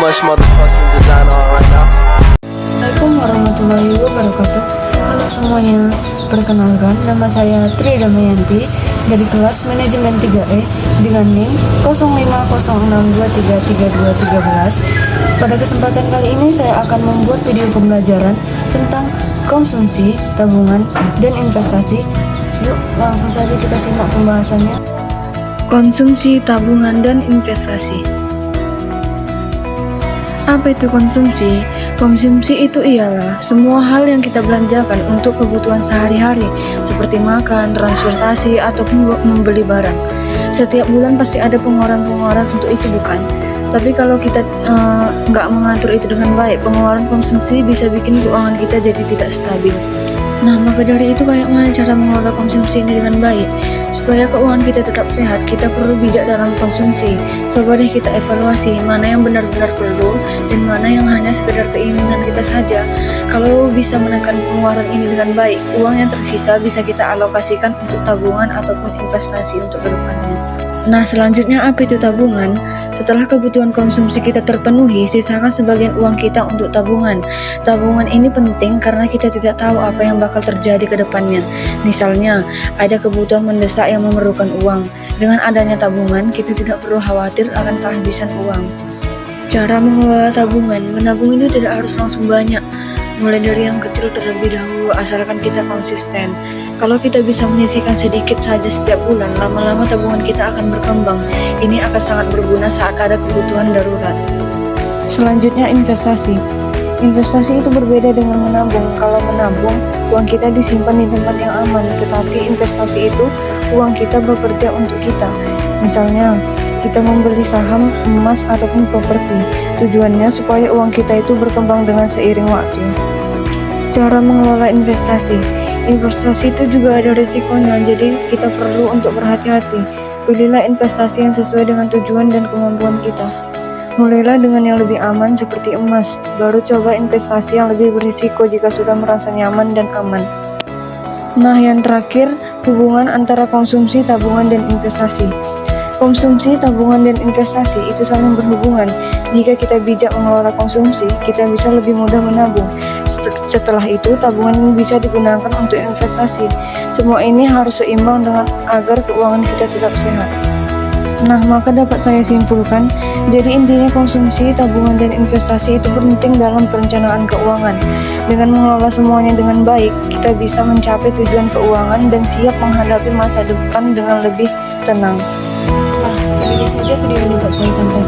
much motherfucking designer on right now. Assalamualaikum warahmatullahi wabarakatuh. Halo semuanya, perkenalkan nama saya Tri Damayanti dari kelas manajemen 3E dengan NIM 0506233213. Pada kesempatan kali ini saya akan membuat video pembelajaran tentang konsumsi, tabungan, dan investasi. Yuk langsung saja kita simak pembahasannya. Konsumsi, tabungan, dan investasi. Apa itu konsumsi? Konsumsi itu ialah semua hal yang kita belanjakan untuk kebutuhan sehari-hari seperti makan, transportasi, ataupun membeli barang. Setiap bulan pasti ada pengeluaran-pengeluaran untuk itu, bukan? Tapi kalau kita nggak mengatur itu dengan baik, pengeluaran konsumsi bisa bikin keuangan kita jadi tidak stabil. Nah, maka dari itu kayak mana cara mengelola konsumsi ini dengan baik? Supaya keuangan kita tetap sehat, kita perlu bijak dalam konsumsi. Coba deh kita evaluasi mana yang benar-benar perlu dan mana yang hanya sekedar keinginan kita saja. Kalau bisa menekan pengeluaran ini dengan baik, uang yang tersisa bisa kita alokasikan untuk tabungan ataupun investasi untuk kedepannya. Nah, selanjutnya apa itu tabungan? Setelah kebutuhan konsumsi kita terpenuhi, sisakan sebagian uang kita untuk tabungan. Tabungan ini penting karena kita tidak tahu apa yang bakal terjadi ke depannya. Misalnya, ada kebutuhan mendesak yang memerlukan uang. Dengan adanya tabungan, kita tidak perlu khawatir akan kehabisan uang. Cara mengelola tabungan, menabung itu tidak harus langsung banyak. Mulai dari yang kecil terlebih dahulu, asalkan kita konsisten. Kalau kita bisa menyisihkan sedikit saja setiap bulan, lama-lama tabungan kita akan berkembang. Ini akan sangat berguna saat ada kebutuhan darurat. Selanjutnya, investasi. Investasi itu berbeda dengan menabung. Kalau menabung, uang kita disimpan di tempat yang aman, tetapi investasi itu uang kita bekerja untuk kita. Misalnya, kita membeli saham, emas, ataupun properti. Tujuannya supaya uang kita itu berkembang dengan seiring waktu. Cara mengelola investasi. Investasi itu juga ada risikonya, jadi kita perlu untuk berhati-hati. Pilihlah investasi yang sesuai dengan tujuan dan kemampuan kita. Mulailah dengan yang lebih aman seperti emas, baru coba investasi yang lebih berisiko jika sudah merasa nyaman dan aman. Nah, yang terakhir, hubungan antara konsumsi, tabungan, dan investasi. Konsumsi, tabungan, dan investasi itu saling berhubungan. Jika kita bijak mengelola konsumsi, kita bisa lebih mudah menabung. Setelah itu, tabungan bisa digunakan untuk investasi. Semua ini harus seimbang agar keuangan kita tetap sehat. Nah, maka dapat saya simpulkan, jadi intinya konsumsi, tabungan, dan investasi itu penting dalam perencanaan keuangan. Dengan mengelola semuanya dengan baik, kita bisa mencapai tujuan keuangan dan siap menghadapi masa depan dengan lebih tenang. Nah, segitu saja video yang dapat saya sampaikan.